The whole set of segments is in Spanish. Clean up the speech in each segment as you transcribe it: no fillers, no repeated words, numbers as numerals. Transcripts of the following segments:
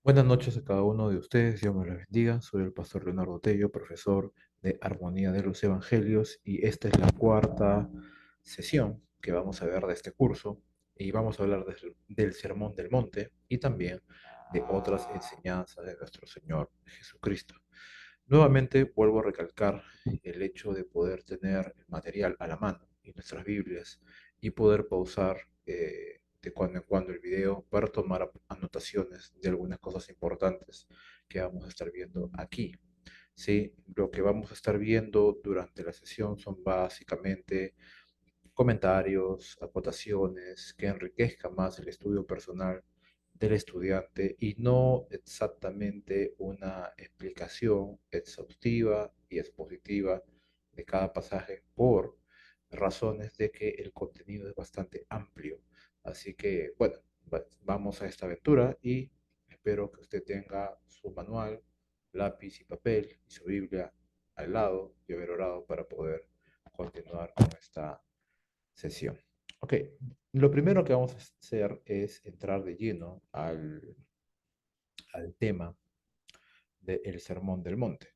Buenas noches a cada uno de ustedes, Dios me los bendiga. Soy el pastor Leonardo Tello, profesor de Armonía de los Evangelios, y esta es la cuarta sesión que vamos a ver de este curso, y vamos a hablar del Sermón del Monte y también de otras enseñanzas de nuestro Señor Jesucristo. Nuevamente vuelvo a recalcar el hecho de poder tener el material a la mano y nuestras Biblias y poder pausar de cuando en cuando el video para tomar anotaciones de algunas cosas importantes que vamos a estar viendo aquí. ¿Sí? Lo que vamos a estar viendo durante la sesión son básicamente comentarios, acotaciones que enriquezcan más el estudio personal del estudiante y no exactamente una explicación exhaustiva y expositiva de cada pasaje por razones de que el contenido es bastante amplio. Así que, bueno, vamos a esta aventura y espero que usted tenga su manual, lápiz y papel y su Biblia al lado y haber orado para poder continuar con esta sesión. Ok, lo primero que vamos a hacer es entrar de lleno al tema del Sermón del Monte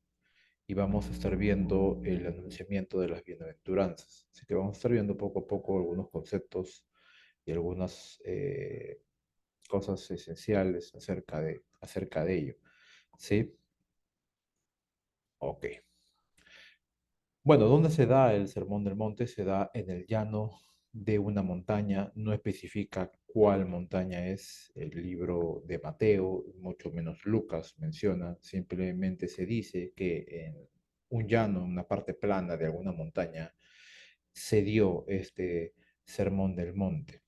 y vamos a estar viendo el anunciamiento de las bienaventuranzas. Así que vamos a estar viendo poco a poco algunos conceptos y algunas cosas esenciales acerca de ello. ¿Sí? Ok. Bueno, ¿dónde se da el Sermón del Monte? Se da en el llano de una montaña, no especifica cuál montaña es el libro de Mateo, mucho menos Lucas menciona, simplemente se dice que en un llano, una parte plana de alguna montaña, se dio este Sermón del Monte.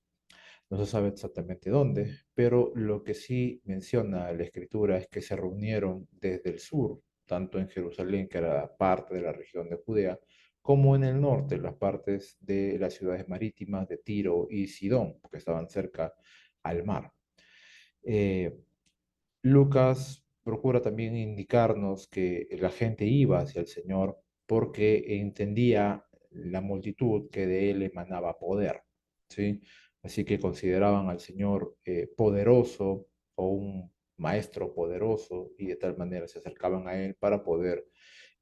No se sabe exactamente dónde, pero lo que sí menciona la escritura es que se reunieron desde el sur, tanto en Jerusalén, que era parte de la región de Judea, como en el norte, las partes de las ciudades marítimas de Tiro y Sidón, que estaban cerca al mar. Eh, Lucas procura también indicarnos que la gente iba hacia el Señor porque entendía la multitud que de él emanaba poder, ¿sí? Así que consideraban al Señor poderoso o un maestro poderoso y de tal manera se acercaban a él para poder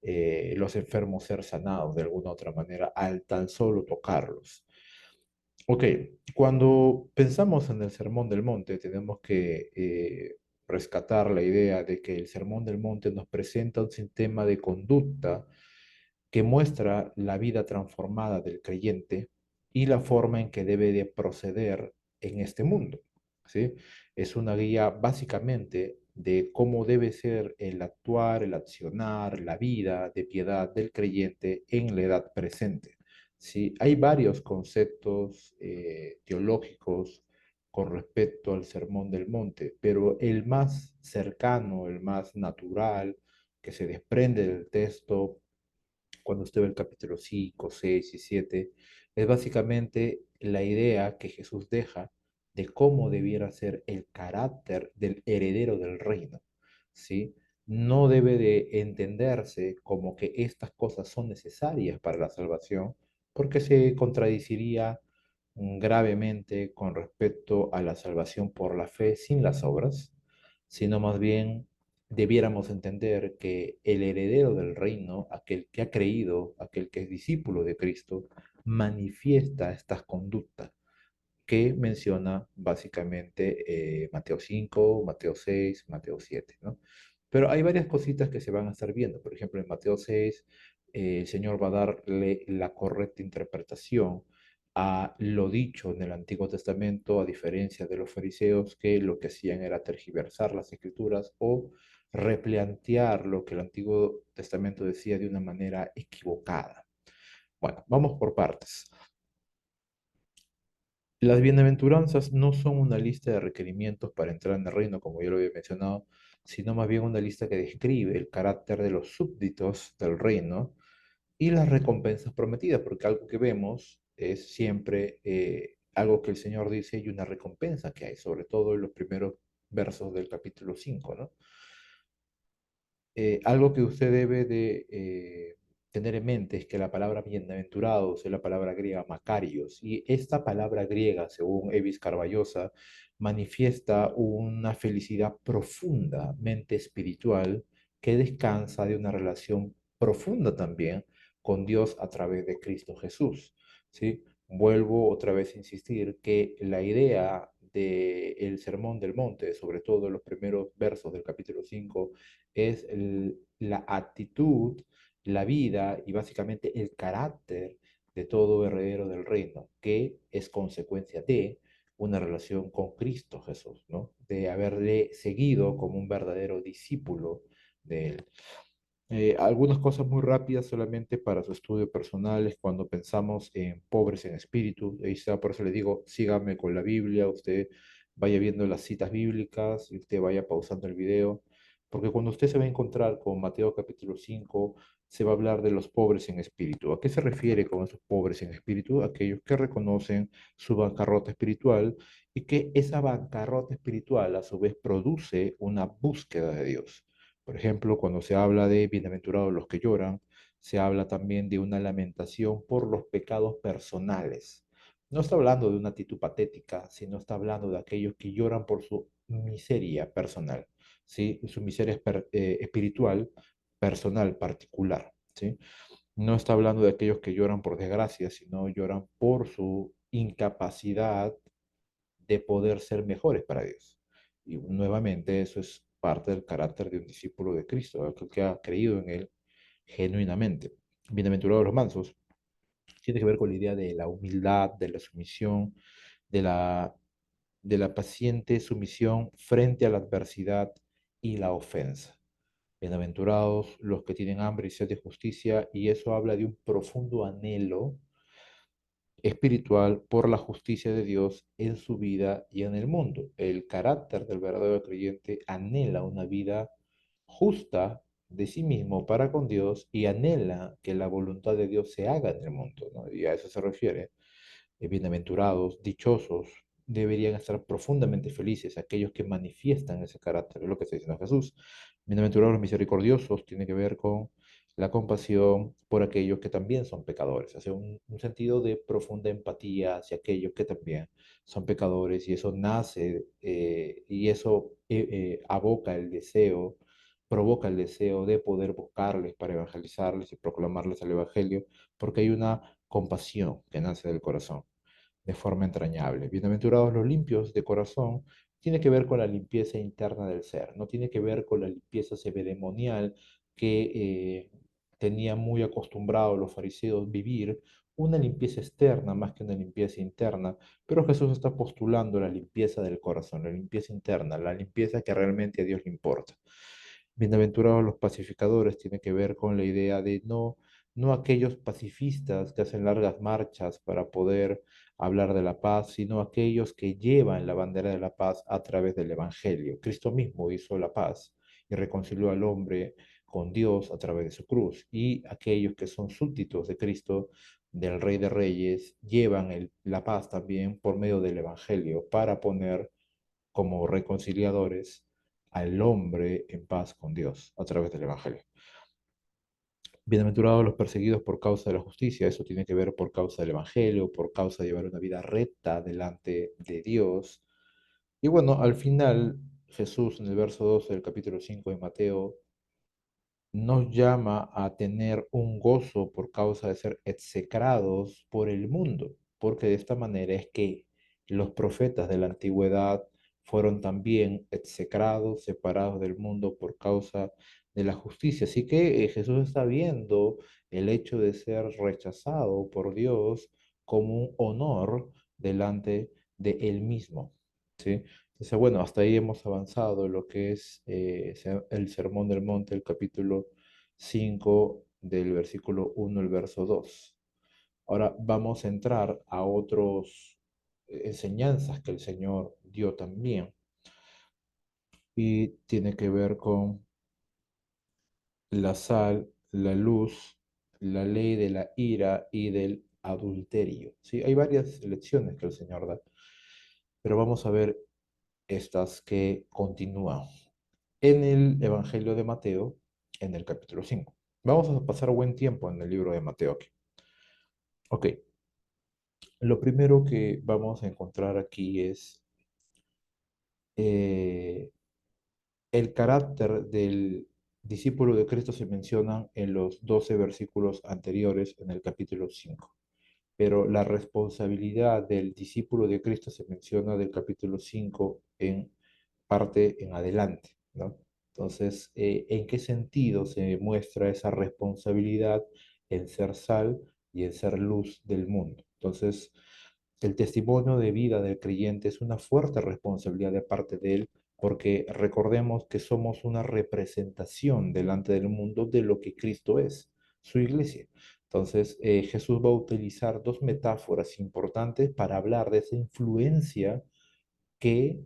los enfermos ser sanados de alguna otra manera al tan solo tocarlos. Ok, cuando pensamos en el Sermón del Monte, tenemos que rescatar la idea de que el Sermón del Monte nos presenta un sistema de conducta que muestra la vida transformada del creyente y la forma en que debe de proceder en este mundo, ¿sí? Es una guía básicamente de cómo debe ser el actuar, el accionar, la vida de piedad del creyente en la edad presente. Sí, hay varios conceptos teológicos con respecto al Sermón del Monte, pero el más cercano, el más natural, que se desprende del texto cuando usted ve el capítulo 5, 6 y 7, es básicamente la idea que Jesús deja de cómo debiera ser el carácter del heredero del reino, ¿sí? No debe de entenderse como que estas cosas son necesarias para la salvación, porque se contradiciría gravemente con respecto a la salvación por la fe sin las obras, sino más bien debiéramos entender que el heredero del reino, aquel que ha creído, aquel que es discípulo de Cristo, manifiesta estas conductas que menciona básicamente Mateo 5, Mateo 6, Mateo 7, ¿no? Pero hay varias cositas que se van a estar viendo. Por ejemplo, en Mateo 6, el Señor va a darle la correcta interpretación a lo dicho en el Antiguo Testamento, a diferencia de los fariseos que lo que hacían era tergiversar las escrituras o replantear lo que el Antiguo Testamento decía de una manera equivocada. Bueno, vamos por partes. Las bienaventuranzas no son una lista de requerimientos para entrar en el reino, como yo lo había mencionado, sino más bien una lista que describe el carácter de los súbditos del reino y las recompensas prometidas, porque algo que vemos es siempre algo que el Señor dice y una recompensa que hay, sobre todo en los primeros versos del capítulo 5, ¿no? Algo que usted debe de tener en mente es que la palabra bienaventurados es la palabra griega Macarios, y esta palabra griega, según Evis Carballosa, manifiesta una felicidad profundamente espiritual que descansa de una relación profunda también con Dios a través de Cristo Jesús, ¿sí? Vuelvo otra vez a insistir que la idea del Sermón del Monte, sobre todo en los primeros versos del capítulo 5, es la actitud, la vida y básicamente el carácter de todo heredero del reino, que es consecuencia de una relación con Cristo Jesús, ¿no? De haberle seguido como un verdadero discípulo de él. Algunas cosas muy rápidas solamente para su estudio personal es cuando pensamos en pobres en espíritu. Ahí está, por eso le digo, sígame con la Biblia, usted vaya viendo las citas bíblicas y usted vaya pausando el video, porque cuando usted se va a encontrar con Mateo capítulo 5 se va a hablar de los pobres en espíritu. ¿A qué se refiere con esos pobres en espíritu? Aquellos que reconocen su bancarrota espiritual y que esa bancarrota espiritual a su vez produce una búsqueda de Dios. Por ejemplo, cuando se habla de bienaventurados los que lloran, se habla también de una lamentación por los pecados personales. No está hablando de una actitud patética, sino está hablando de aquellos que lloran por su miseria personal, ¿sí? Su miseria espiritual, personal, particular, ¿sí? No está hablando de aquellos que lloran por desgracia, sino lloran por su incapacidad de poder ser mejores para Dios. Y nuevamente eso es parte del carácter de un discípulo de Cristo, aquel que ha creído en Él genuinamente. Bienaventurados los mansos, tiene que ver con la idea de la humildad, de la sumisión, de la, de la paciente sumisión frente a la adversidad y la ofensa. Bienaventurados los que tienen hambre y sed de justicia, y eso habla de un profundo anhelo espiritual por la justicia de Dios en su vida y en el mundo. El carácter del verdadero creyente anhela una vida justa de sí mismo para con Dios y anhela que la voluntad de Dios se haga en el mundo, ¿no? Y a eso se refiere. Bienaventurados, dichosos, deberían estar profundamente felices aquellos que manifiestan ese carácter, es lo que está diciendo Jesús. Bienaventurados los misericordiosos, tiene que ver con la compasión por aquellos que también son pecadores, hace un sentido de profunda empatía hacia aquellos que también son pecadores, y eso nace y eso aboca el deseo, provoca el deseo de poder buscarles para evangelizarles y proclamarles el evangelio, porque hay una compasión que nace del corazón de forma entrañable. Bienaventurados los limpios de corazón, tiene que ver con la limpieza interna del ser, no tiene que ver con la limpieza ceremonial que tenían muy acostumbrados los fariseos vivir, una limpieza externa más que una limpieza interna, pero Jesús está postulando la limpieza del corazón, la limpieza interna, la limpieza que realmente a Dios le importa. Bienaventurados los pacificadores tiene que ver con la idea de no aquellos pacifistas que hacen largas marchas para poder hablar de la paz, sino aquellos que llevan la bandera de la paz a través del Evangelio. Cristo mismo hizo la paz y reconcilió al hombre con Dios a través de su cruz. Y aquellos que son súbditos de Cristo, del Rey de Reyes, llevan la paz también por medio del Evangelio para poner como reconciliadores al hombre en paz con Dios a través del Evangelio. Bienaventurados los perseguidos por causa de la justicia, eso tiene que ver por causa del Evangelio, por causa de llevar una vida recta delante de Dios. Y bueno, al final Jesús en el verso 12 del capítulo 5 de Mateo nos llama a tener un gozo por causa de ser execrados por el mundo, porque de esta manera es que los profetas de la antigüedad fueron también execrados, separados del mundo por causa de la justicia. Así que Jesús está viendo el hecho de ser rechazado por Dios como un honor delante de él mismo, ¿sí? Entonces, bueno, hasta ahí hemos avanzado en lo que es el Sermón del Monte, el capítulo 5 del versículo 1 al verso 2. Ahora vamos a entrar a otras enseñanzas que el Señor dio también, y tiene que ver con la sal, la luz, la ley de la ira y del adulterio. ¿Sí? Hay varias lecciones que el Señor da, pero vamos a ver estas que continúan en el Evangelio de Mateo, en el capítulo 5. Vamos a pasar buen tiempo en el libro de Mateo aquí. Ok, lo primero que vamos a encontrar aquí es eh, el carácter del discípulo de Cristo se menciona en los 12 versículos anteriores en el capítulo 5, pero la responsabilidad del discípulo de Cristo se menciona del capítulo 5 en parte en adelante, ¿no? Entonces, ¿en qué sentido se muestra esa responsabilidad en ser sal y en ser luz del mundo? Entonces, el testimonio de vida del creyente es una fuerte responsabilidad de parte de él, porque recordemos que somos una representación delante del mundo de lo que Cristo es, su iglesia. Entonces, Jesús va a utilizar dos metáforas importantes para hablar de esa influencia que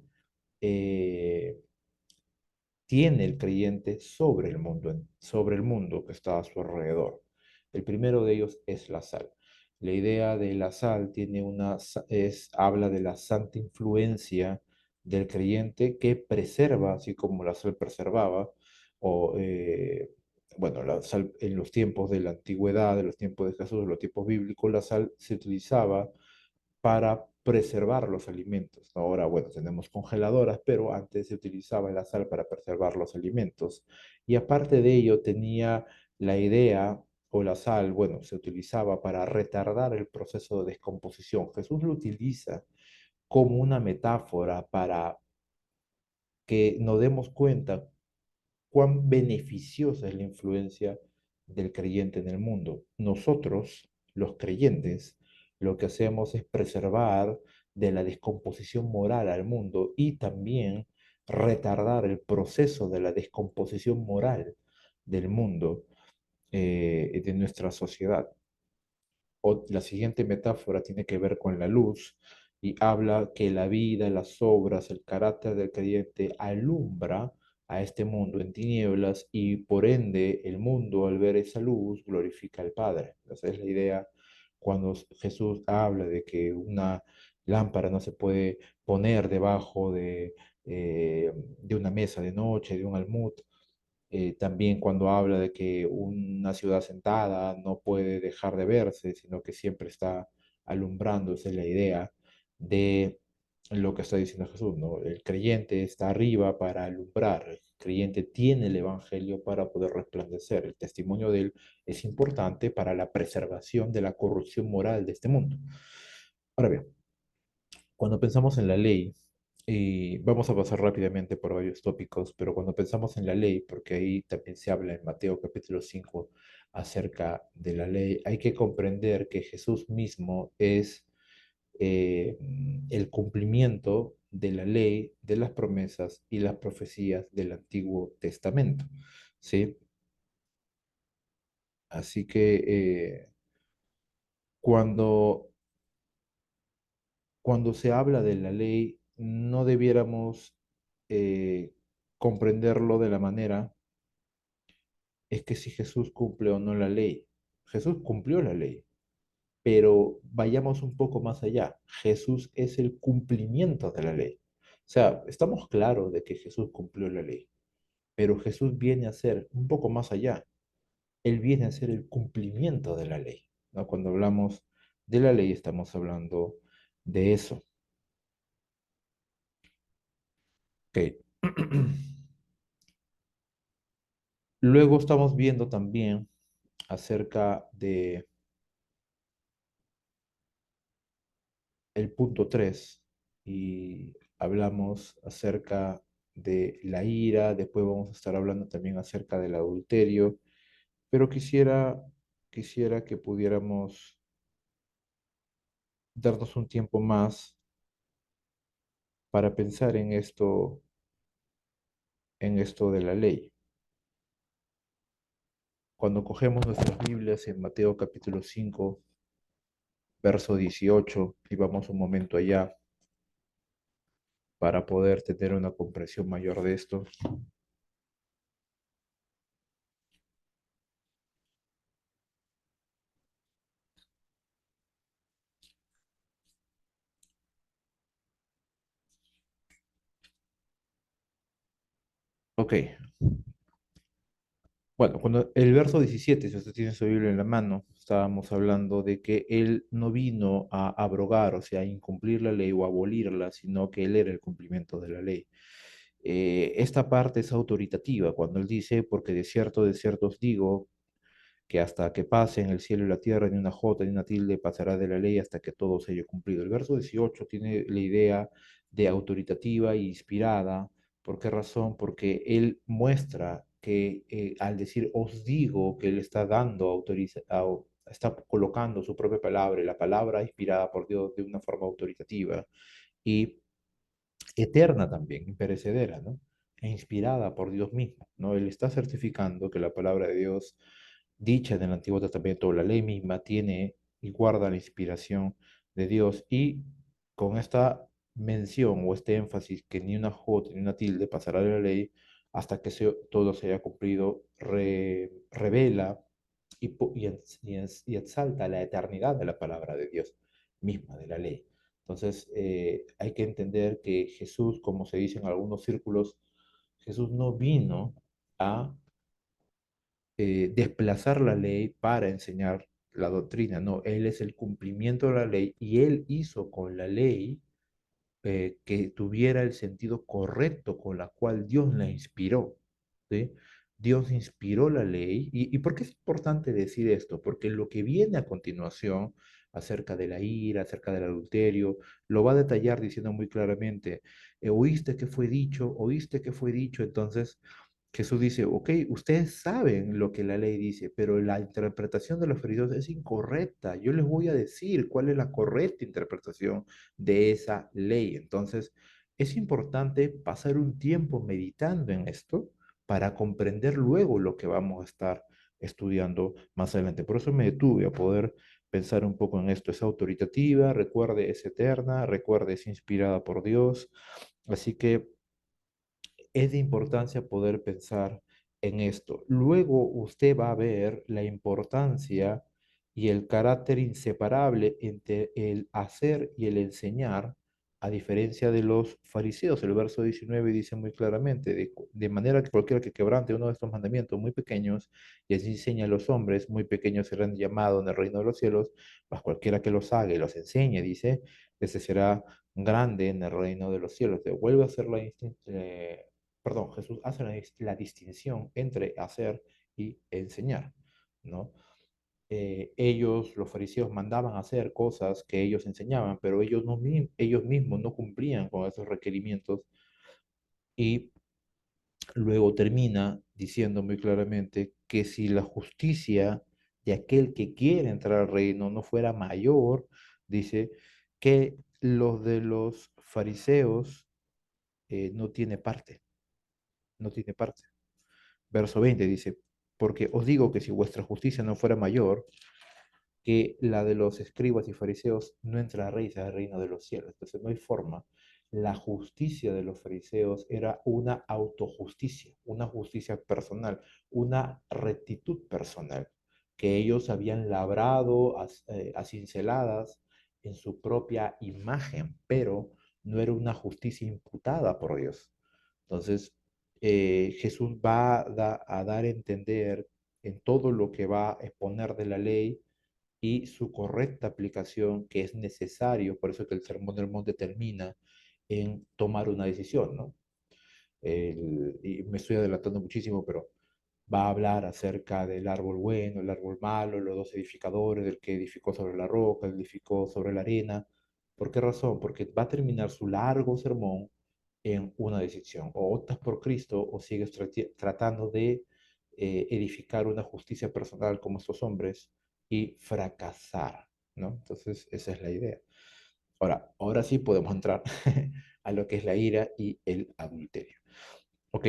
eh, tiene el creyente sobre el mundo que está a su alrededor. El primero de ellos es la sal. La idea de la sal habla de la santa influencia del creyente que preserva, así como la sal preservaba, o bueno, la sal en los tiempos de la antigüedad, en los tiempos de Jesús, en los tiempos bíblicos, la sal se utilizaba para preservar los alimentos. Ahora, bueno, tenemos congeladoras, pero antes se utilizaba la sal para preservar los alimentos. Y aparte de ello, tenía la idea, o la sal, bueno, se utilizaba para retardar el proceso de descomposición. Jesús lo utiliza como una metáfora para que nos demos cuenta cuán beneficiosa es la influencia del creyente en el mundo. Nosotros, los creyentes, lo que hacemos es preservar de la descomposición moral al mundo y también retardar el proceso de la descomposición moral del mundo, de nuestra sociedad. La siguiente metáfora tiene que ver con la luz y habla que la vida, las obras, el carácter del creyente alumbra a este mundo en tinieblas y por ende el mundo al ver esa luz glorifica al Padre. Esa es la idea cuando Jesús habla de que una lámpara no se puede poner debajo de una mesa de noche, de un almud, también cuando habla de que una ciudad sentada no puede dejar de verse, sino que siempre está alumbrándose la idea de lo que está diciendo Jesús, ¿no? El creyente está arriba para alumbrar, el creyente tiene el Evangelio para poder resplandecer, el testimonio de él es importante para la preservación de la corrupción moral de este mundo. Ahora bien, cuando pensamos en la ley, y vamos a pasar rápidamente por varios tópicos, pero cuando pensamos en la ley, porque ahí también se habla en Mateo capítulo 5 acerca de la ley, hay que comprender que Jesús mismo es el cumplimiento de la ley, de las promesas y las profecías del Antiguo Testamento, ¿sí? Así que cuando cuando se habla de la ley, no debiéramos eh, comprenderlo de la manera, es que si Jesús cumple o no la ley. Jesús cumplió la ley, pero vayamos un poco más allá. Jesús es el cumplimiento de la ley. O sea, estamos claros de que Jesús cumplió la ley, pero Jesús viene a ser un poco más allá. Él viene a ser el cumplimiento de la ley, ¿no? Cuando hablamos de la ley, estamos hablando de eso. Ok. Luego estamos viendo también acerca de el punto 3 y hablamos acerca de la ira, después vamos a estar hablando también acerca del adulterio, pero quisiera que pudiéramos darnos un tiempo más para pensar en esto de la ley. Cuando cogemos nuestras Biblias en Mateo capítulo 5 verso 18 y vamos un momento allá para poder tener una comprensión mayor de esto. Ok, Bueno, cuando el verso 17, si usted tiene su Biblia en la mano, estábamos hablando de que él no vino a abrogar, o sea, a incumplir la ley o a abolirla, sino que él era el cumplimiento de la ley. Esta parte es autoritativa, cuando él dice, porque de cierto os digo, que hasta que pasen el cielo y la tierra, ni una jota ni una tilde pasará de la ley hasta que todo se haya cumplido. El verso 18 tiene la idea de autoritativa e inspirada. ¿Por qué razón? Porque él muestra que al decir os digo, que él está dando, está colocando su propia palabra, y la palabra inspirada por Dios de una forma autoritativa y eterna también, imperecedera, ¿no? E inspirada por Dios mismo, ¿no? Él está certificando que la palabra de Dios, dicha en el Antiguo Testamento, la ley misma, tiene y guarda la inspiración de Dios. Y con esta mención o este énfasis que ni una jota ni una tilde pasará de la ley hasta que todo se haya cumplido, revela y exalta la eternidad de la palabra de Dios misma, de la ley. Entonces, hay que entender que Jesús, como se dice en algunos círculos, Jesús no vino a desplazar la ley para enseñar la doctrina, no, Él es el cumplimiento de la ley y Él hizo con la ley que tuviera el sentido correcto con la cual Dios la inspiró, ¿sí? Dios inspiró la ley. ¿Y por qué es importante decir esto? Porque lo que viene a continuación acerca de la ira, acerca del adulterio, lo va a detallar diciendo muy claramente, oíste que fue dicho, oíste que fue dicho, entonces Jesús dice, ok, ustedes saben lo que la ley dice, pero la interpretación de los fariseos es incorrecta. Yo les voy a decir cuál es la correcta interpretación de esa ley. Entonces, es importante pasar un tiempo meditando en esto para comprender luego lo que vamos a estar estudiando más adelante. Por eso me detuve a poder pensar un poco en esto. Es autoritativa, recuerde, es eterna, recuerde, es inspirada por Dios. Así que es de importancia poder pensar en esto. Luego usted va a ver la importancia y el carácter inseparable entre el hacer y el enseñar, a diferencia de los fariseos. El verso 19 dice muy claramente, de manera que cualquiera que quebrante uno de estos mandamientos muy pequeños y así enseña a los hombres, muy pequeños serán llamados en el reino de los cielos, mas cualquiera que los haga y los enseñe, dice, ese será grande en el reino de los cielos. Te vuelve a hacer perdón, Jesús hace la distinción entre hacer y enseñar, ¿no? Ellos, los fariseos, mandaban hacer cosas que ellos enseñaban, pero ellos mismos no cumplían con esos requerimientos y luego termina diciendo muy claramente que si la justicia de aquel que quiere entrar al reino no fuera mayor, dice que los de los fariseos no tiene parte, no tiene parte. Verso 20 dice, porque os digo que si vuestra justicia no fuera mayor que la de los escribas y fariseos, no entraréis al reino de los cielos. Entonces no hay forma. La justicia de los fariseos era una autojusticia, una justicia personal, una rectitud personal, que ellos habían labrado a cinceladas en su propia imagen, pero no era una justicia imputada por Dios. Entonces, Jesús va a dar a entender en todo lo que va a exponer de la ley y su correcta aplicación, que es necesario, por eso que el Sermón del Monte termina en tomar una decisión, ¿no? Y me estoy adelantando muchísimo, pero va a hablar acerca del árbol bueno, el árbol malo, los dos edificadores, del que edificó sobre la roca, el edificó sobre la arena. ¿Por qué razón? Porque va a terminar su largo sermón en una decisión. O optas por Cristo o sigues tratando de edificar una justicia personal como estos hombres y fracasar, ¿no? Entonces, esa es la idea. Ahora sí podemos entrar a lo que es la ira y el adulterio. Ok,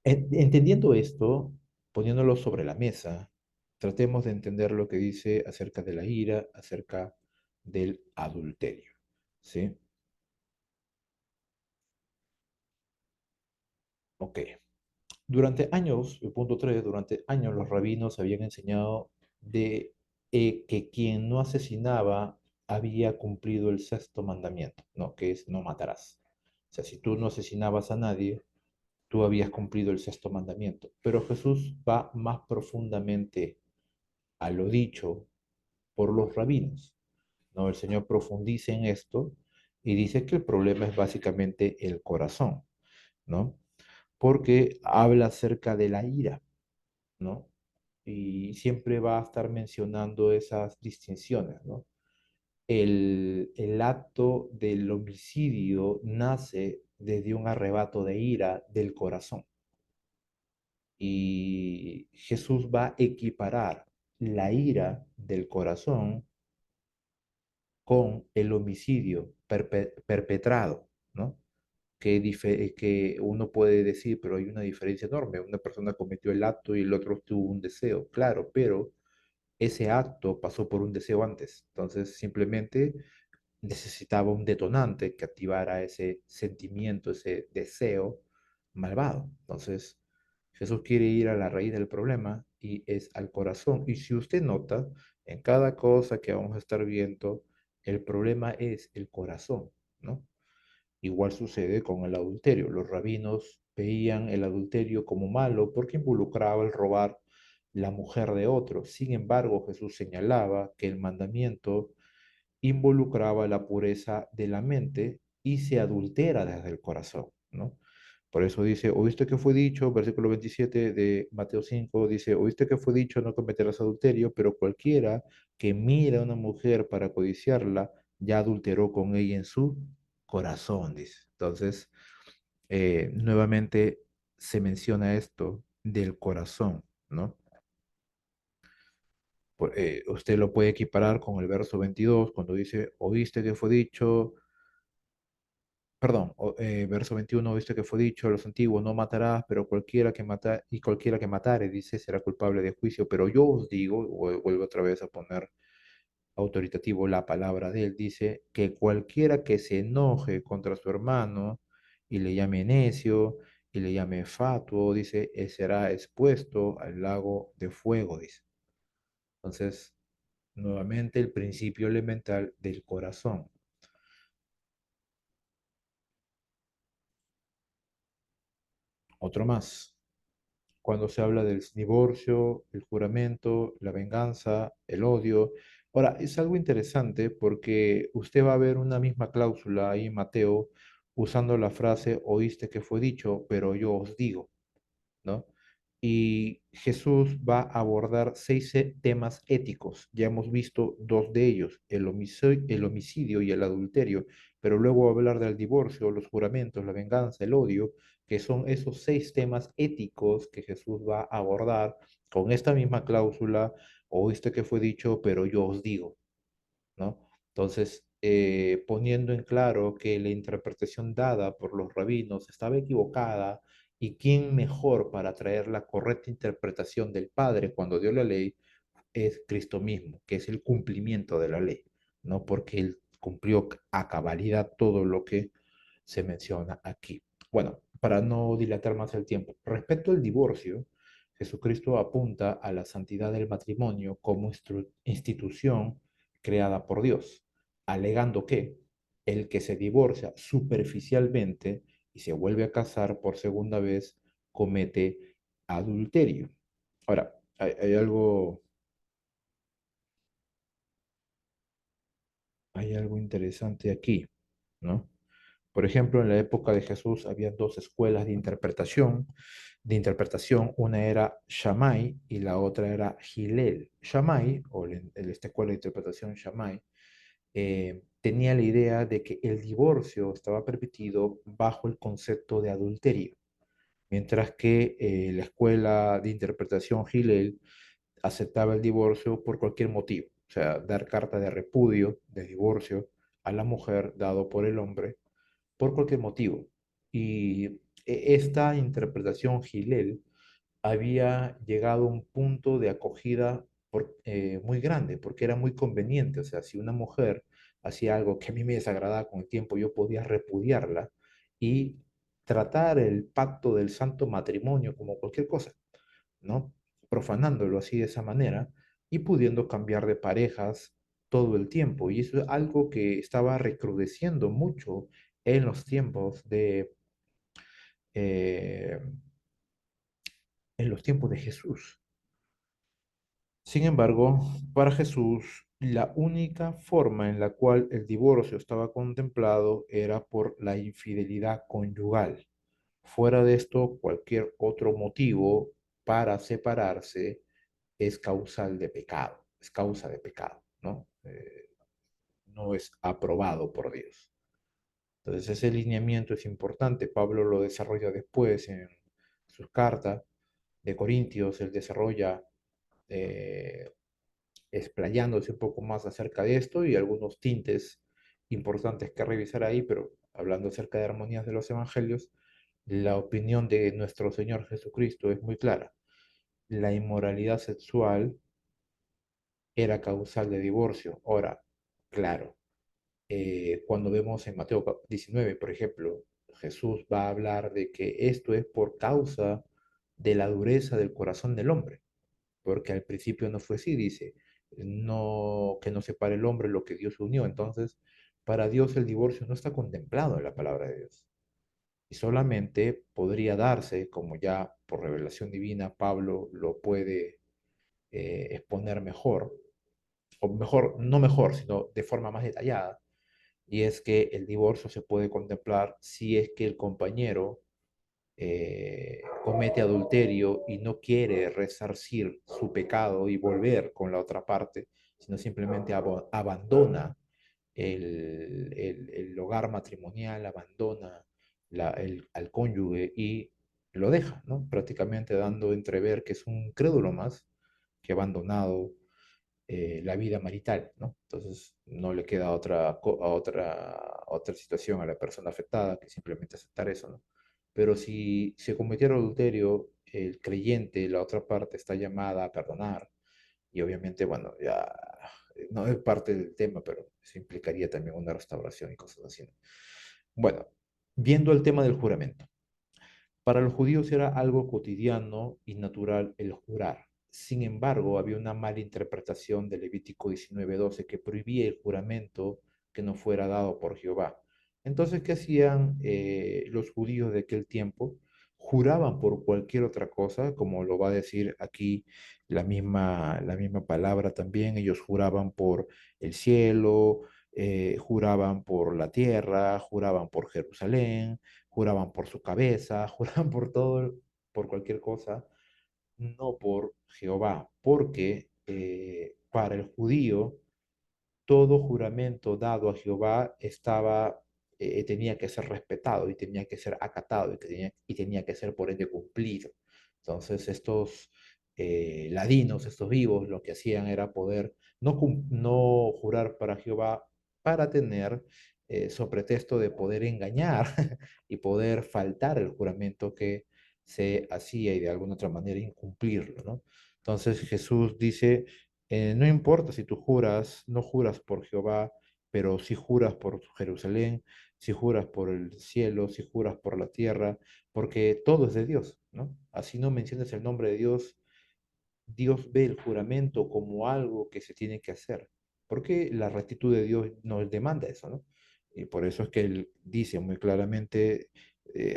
entendiendo esto, poniéndolo sobre la mesa, tratemos de entender lo que dice acerca de la ira, acerca del adulterio, ¿sí? Ok. Durante años, el punto 3, durante años los rabinos habían enseñado de que quien no asesinaba había cumplido el sexto mandamiento, ¿no? Que es no matarás. O sea, si tú no asesinabas a nadie, tú habías cumplido el sexto mandamiento. Pero Jesús va más profundamente a lo dicho por los rabinos, ¿no? El Señor profundiza en esto y dice que el problema es básicamente el corazón, ¿no? Porque habla acerca de la ira, ¿no? Y siempre va a estar mencionando esas distinciones, ¿no? El acto del homicidio nace desde un arrebato de ira del corazón. Y Jesús va a equiparar la ira del corazón con el homicidio perpetrado, ¿no? Que uno puede decir, pero hay una diferencia enorme. Una persona cometió el acto y el otro tuvo un deseo, claro, pero ese acto pasó por un deseo antes. Entonces, simplemente necesitaba un detonante que activara ese sentimiento, ese deseo malvado. Entonces, Jesús quiere ir a la raíz del problema y es al corazón. Y si usted nota, en cada cosa que vamos a estar viendo, el problema es el corazón, ¿no? Igual sucede con el adulterio. Los rabinos veían el adulterio como malo porque involucraba el robar la mujer de otro. Sin embargo, Jesús señalaba que el mandamiento involucraba la pureza de la mente y se adultera desde el corazón, ¿no? Por eso dice, oíste que fue dicho, versículo 27 de Mateo 5, dice, oíste que fue dicho, no cometerás adulterio, pero cualquiera que mira a una mujer para codiciarla, ya adulteró con ella en su corazón, dice. Entonces, nuevamente se menciona esto del corazón, ¿no? Usted lo puede equiparar con el verso 22 cuando dice, oíste que fue dicho, perdón, verso 21, viste que fue dicho a los antiguos, no matarás, pero cualquiera que matare, dice, será culpable de juicio, pero yo os digo, vuelvo otra vez a poner autoritativo la palabra de él, dice, que cualquiera que se enoje contra su hermano y le llame necio y le llame fatuo, dice, será expuesto al lago de fuego, dice. Entonces, nuevamente el principio elemental del corazón. Otro más. Cuando se habla del divorcio, el juramento, la venganza, el odio. Ahora, es algo interesante porque usted va a ver una misma cláusula ahí en Mateo usando la frase, oíste que fue dicho, pero yo os digo. ¿No? Y Jesús va a abordar seis temas éticos. Ya hemos visto dos de ellos, el homicidio y el adulterio, pero luego va a hablar del divorcio, los juramentos, la venganza, el odio, que son esos seis temas éticos que Jesús va a abordar con esta misma cláusula, oíste que fue dicho, pero yo os digo. ¿No? Entonces, poniendo en claro que la interpretación dada por los rabinos estaba equivocada y quién mejor para traer la correcta interpretación del Padre cuando dio la ley es Cristo mismo, que es el cumplimiento de la ley, ¿no? Porque él cumplió a cabalidad todo lo que se menciona aquí. Bueno, para no dilatar más el tiempo, respecto al divorcio, Jesucristo apunta a la santidad del matrimonio como institución creada por Dios, alegando que el que se divorcia superficialmente y se vuelve a casar por segunda vez comete adulterio. Ahora, hay algo interesante aquí, ¿no? Por ejemplo, en la época de Jesús había dos escuelas de interpretación. Una era Shammai y la otra era Hillel. Shammai, o esta escuela de interpretación Shammai, tenía la idea de que el divorcio estaba permitido bajo el concepto de adulterio, mientras que la escuela de interpretación Hillel aceptaba el divorcio por cualquier motivo, o sea, dar carta de repudio, de divorcio a la mujer dado por el hombre por cualquier motivo. Y esta interpretación Gilel había llegado a un punto de acogida muy grande, porque era muy conveniente. O sea, si una mujer hacía algo que a mí me desagradaba con el tiempo, yo podía repudiarla y tratar el pacto del santo matrimonio como cualquier cosa, ¿no? Profanándolo así de esa manera y pudiendo cambiar de parejas todo el tiempo. Y eso es algo que estaba recrudeciendo mucho en los tiempos eh, en los tiempos de Jesús. Sin embargo, para Jesús, la única forma en la cual el divorcio estaba contemplado era por la infidelidad conyugal. Fuera de esto, cualquier otro motivo para separarse es causal de pecado, es causa de pecado, ¿no? No es aprobado por Dios. Entonces, ese lineamiento es importante. Pablo lo desarrolla después en sus cartas de Corintios, él desarrolla eh, explayándose un poco más acerca de esto y algunos tintes importantes que revisar ahí, pero hablando acerca de armonías de los evangelios, la opinión de nuestro Señor Jesucristo es muy clara. La inmoralidad sexual era causal de divorcio. Ahora, claro, cuando vemos en Mateo 19, por ejemplo, Jesús va a hablar de que esto es por causa de la dureza del corazón del hombre, porque al principio no fue así, dice, no, que no separe el hombre lo que Dios unió. Entonces, para Dios el divorcio no está contemplado en la palabra de Dios. Y solamente podría darse, como ya por revelación divina Pablo lo puede exponer mejor, o mejor, no mejor, sino de forma más detallada, y es que el divorcio se puede contemplar si es que el compañero comete adulterio y no quiere resarcir su pecado y volver con la otra parte, sino simplemente abandona el hogar matrimonial, abandona al cónyuge y lo deja, ¿no? Prácticamente dando a entrever que es un crédulo más que ha abandonado la vida marital, ¿no? Entonces no le queda otra situación a la persona afectada que simplemente aceptar eso, ¿no? Pero si se cometiera adulterio, el creyente, la otra parte, está llamada a perdonar y obviamente, bueno, ya no es parte del tema, pero eso implicaría también una restauración y cosas así, ¿no? Bueno, viendo el tema del juramento. Para los judíos era algo cotidiano y natural el jurar. Sin embargo, había una mala interpretación de Levítico 19:12 que prohibía el juramento que no fuera dado por Jehová. Entonces, ¿qué hacían los judíos de aquel tiempo? Juraban por cualquier otra cosa, como lo va a decir aquí la misma palabra también. Ellos juraban por el cielo, juraban por la tierra, juraban por Jerusalén, juraban por su cabeza, juraban por todo, por cualquier cosa, no por Jehová, porque para el judío todo juramento dado a Jehová tenía que ser respetado y tenía que ser acatado y tenía que ser por ende cumplido. Entonces estos ladinos, estos vivos, lo que hacían era poder no jurar para Jehová para tener, sobre pretexto de poder engañar y poder faltar el juramento que se hacía y de alguna otra manera incumplirlo, ¿no? Entonces Jesús dice, no importa si tú juras, no juras por Jehová, pero si juras por Jerusalén, si juras por el cielo, si juras por la tierra, porque todo es de Dios, ¿no? Así no menciones el nombre de Dios, Dios ve el juramento como algo que se tiene que hacer, porque la rectitud de Dios nos demanda eso, ¿no? Y por eso es que Él dice muy claramente,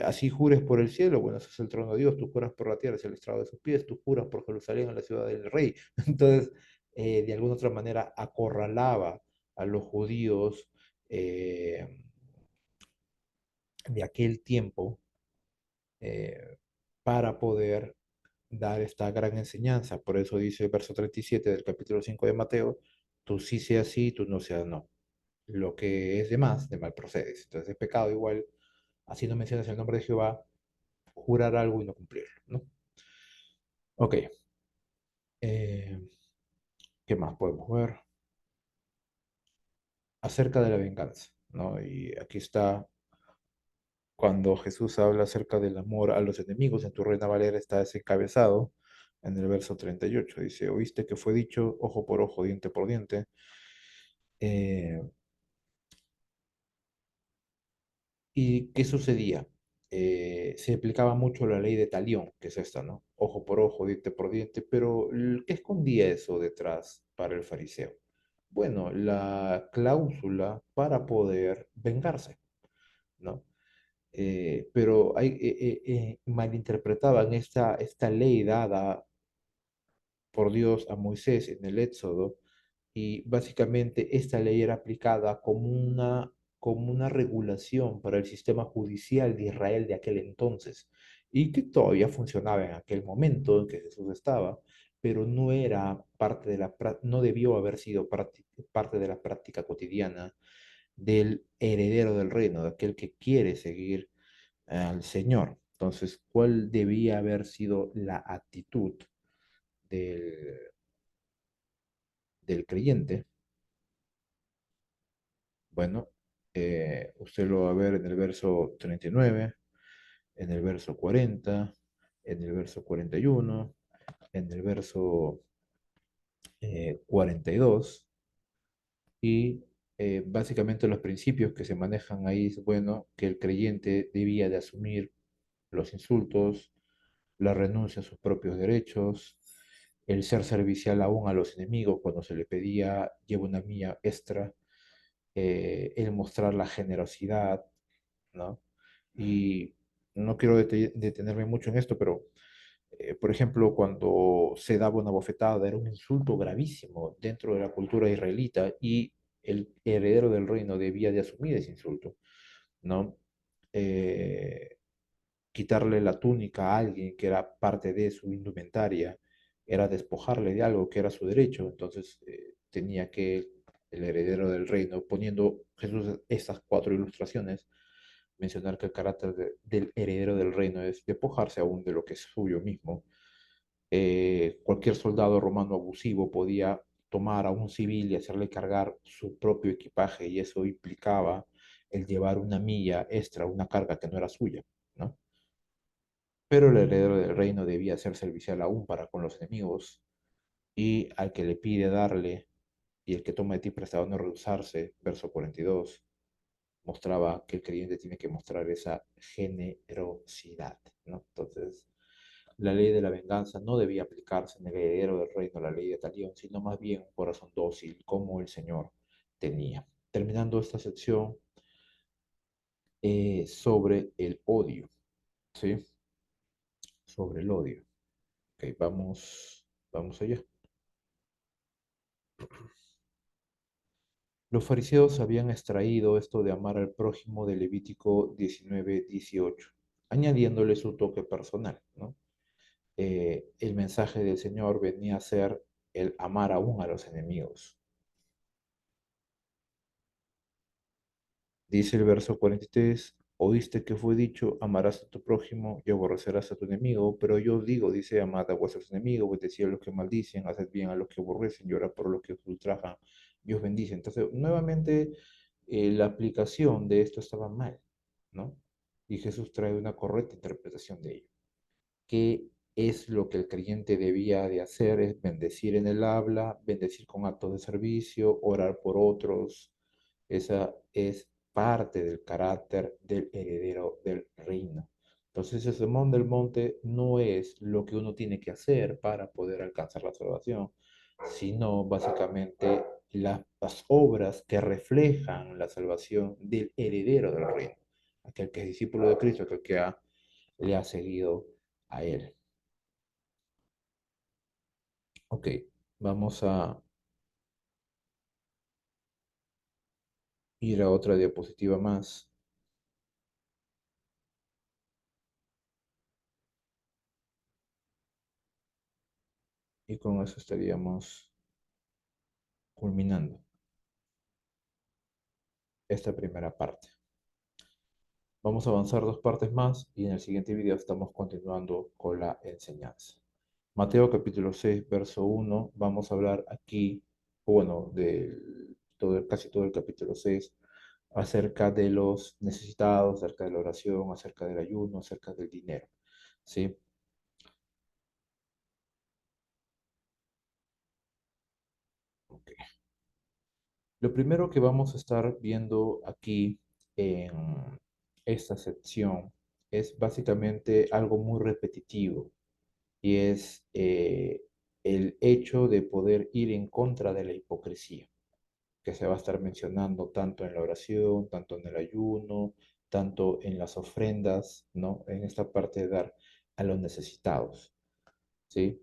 así jures por el cielo, bueno, ese es el trono de Dios, tú juras por la tierra, es el estrado de sus pies, tú juras por Jerusalén, la ciudad del rey. Entonces, de alguna otra manera, acorralaba a los judíos de aquel tiempo eh, para poder dar esta gran enseñanza. Por eso dice el verso 37 del capítulo 5 de Mateo, tú sí seas sí, tú no seas no. Lo que es de mal procedes. Entonces es pecado igual, así no mencionas el nombre de Jehová, jurar algo y no cumplirlo, ¿no? Ok, eh, ¿qué más podemos ver? Acerca de la venganza, ¿no? Y aquí está cuando Jesús habla acerca del amor a los enemigos, en tu Reina Valera está ese encabezado en el verso 38. Dice, oíste que fue dicho ojo por ojo, diente por diente. Eh, ¿Y qué sucedía? Se aplicaba mucho la ley de talión, que es esta, ¿no? Ojo por ojo, diente por diente, pero ¿qué escondía eso detrás para el fariseo? Bueno, la cláusula para poder vengarse, ¿no? pero malinterpretaban esta ley dada por Dios a Moisés en el Éxodo, y básicamente esta ley era aplicada como una regulación para el sistema judicial de Israel de aquel entonces, y que todavía funcionaba en aquel momento en que Jesús estaba, pero no era parte de no debió haber sido parte de la práctica cotidiana del heredero del reino, de aquel que quiere seguir al Señor. Entonces, ¿cuál debía haber sido la actitud del, del creyente? Bueno, usted lo va a ver en el verso 39, en el verso 40, en el verso 41, en el verso 42, y básicamente los principios que se manejan ahí es, bueno, que el creyente debía de asumir los insultos, la renuncia a sus propios derechos, el ser servicial aún a los enemigos cuando se le pedía lleva una milla extra, el mostrar la generosidad, ¿no? Y no quiero detenerme mucho en esto, pero, por ejemplo, cuando se daba una bofetada, era un insulto gravísimo dentro de la cultura israelita, y el heredero del reino debía de asumir ese insulto, ¿no? Eh, Quitarle la túnica a alguien que era parte de su indumentaria era despojarle de algo que era su derecho. Entonces tenía que el heredero del reino, poniendo Jesús estas cuatro ilustraciones, mencionar que el carácter del heredero del reino es despojarse aún de lo que es suyo mismo. Cualquier soldado romano abusivo podía tomar a un civil y hacerle cargar su propio equipaje, y eso implicaba el llevar una milla extra, una carga que no era suya, ¿no? Pero el heredero del reino debía ser servicial aún para con los enemigos, y al que le pide darle, y el que toma de ti prestado no rehusarse, verso 42, mostraba que el creyente tiene que mostrar esa generosidad, ¿no? Entonces, la ley de la venganza no debía aplicarse en el heredero del reino, la ley de talión, sino más bien un corazón dócil como el Señor tenía. Terminando esta sección sobre el odio, ¿sí? Sobre el odio. Ok, vamos allá. Los fariseos habían extraído esto de amar al prójimo de Levítico 19:18, añadiéndole su toque personal, ¿no? El mensaje del Señor venía a ser el amar aún a los enemigos. Dice el verso 43, oíste que fue dicho, amarás a tu prójimo y aborrecerás a tu enemigo, pero yo os digo, dice, amad a vuestros enemigos, bendecid a los que maldicen, haced bien a los que aborrecen, llorad por los que os ultrajan y os bendicen. Entonces, nuevamente, la aplicación de esto estaba mal, ¿no? Y Jesús trae una correcta interpretación de ello. ¿Qué es lo que el creyente debía de hacer? Es bendecir en el habla, bendecir con actos de servicio, orar por otros. Esa es parte del carácter del heredero del reino. Entonces, el sermón del monte no es lo que uno tiene que hacer para poder alcanzar la salvación, sino básicamente las obras que reflejan la salvación del heredero del reino, aquel que es discípulo de Cristo, aquel que le ha seguido a él. Ok, vamos a ir a otra diapositiva más, y con eso estaríamos culminando esta primera parte. Vamos a avanzar dos partes más y en el siguiente video estamos continuando con la enseñanza. Mateo capítulo 6, verso 1, vamos a hablar aquí, bueno, casi todo el capítulo 6, acerca de los necesitados, acerca de la oración, acerca del ayuno, acerca del dinero, ¿sí? Ok. Lo primero que vamos a estar viendo aquí en esta sección es básicamente algo muy repetitivo, y es el hecho de poder ir en contra de la hipocresía, que se va a estar mencionando tanto en la oración, tanto en el ayuno, tanto en las ofrendas, ¿no? En esta parte de dar a los necesitados, ¿sí?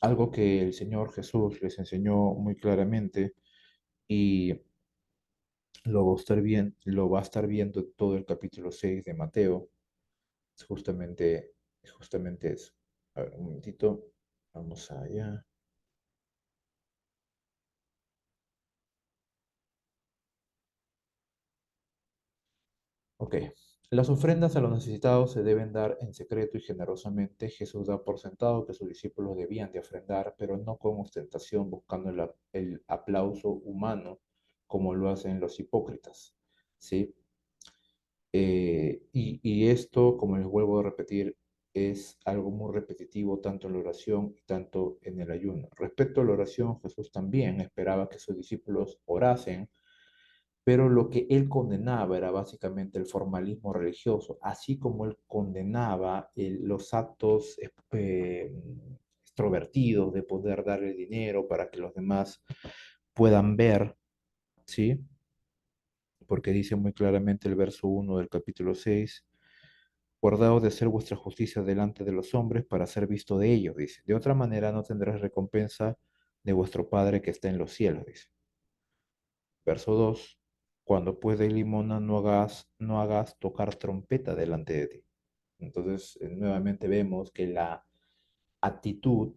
Algo que el Señor Jesús les enseñó muy claramente y lo va a estar viendo en todo el capítulo 6 de Mateo, es justamente eso. A ver, un momentito, vamos allá. Ok. Las ofrendas a los necesitados se deben dar en secreto y generosamente. Jesús da por sentado que sus discípulos debían de ofrendar, pero no con ostentación, buscando el aplauso humano, como lo hacen los hipócritas. ¿Sí? Y esto, como les vuelvo a repetir, es algo muy repetitivo tanto en la oración y tanto en el ayuno. Respecto a la oración, Jesús también esperaba que sus discípulos orasen, pero lo que él condenaba era básicamente el formalismo religioso, así como él condenaba los actos extrovertidos de poder dar el dinero para que los demás puedan ver, ¿sí? Porque dice muy claramente el verso 1 del capítulo 6: guardaos de hacer vuestra justicia delante de los hombres para ser visto de ellos, dice. De otra manera no tendrás recompensa de vuestro Padre que está en los cielos, dice. Verso 2: cuando pues de limona no hagas tocar trompeta delante de ti. Entonces, nuevamente vemos que la actitud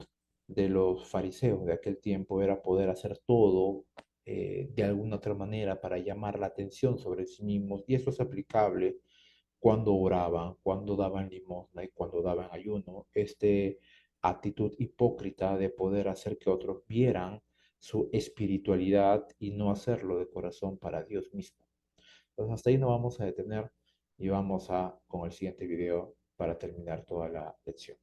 de los fariseos de aquel tiempo era poder hacer todo de alguna otra manera para llamar la atención sobre sí mismos, y eso es aplicable cuando oraban, cuando daban limosna y cuando daban ayuno. Este actitud hipócrita de poder hacer que otros vieran su espiritualidad y no hacerlo de corazón para Dios mismo. Entonces hasta ahí nos vamos a detener y vamos a con el siguiente video para terminar toda la lección.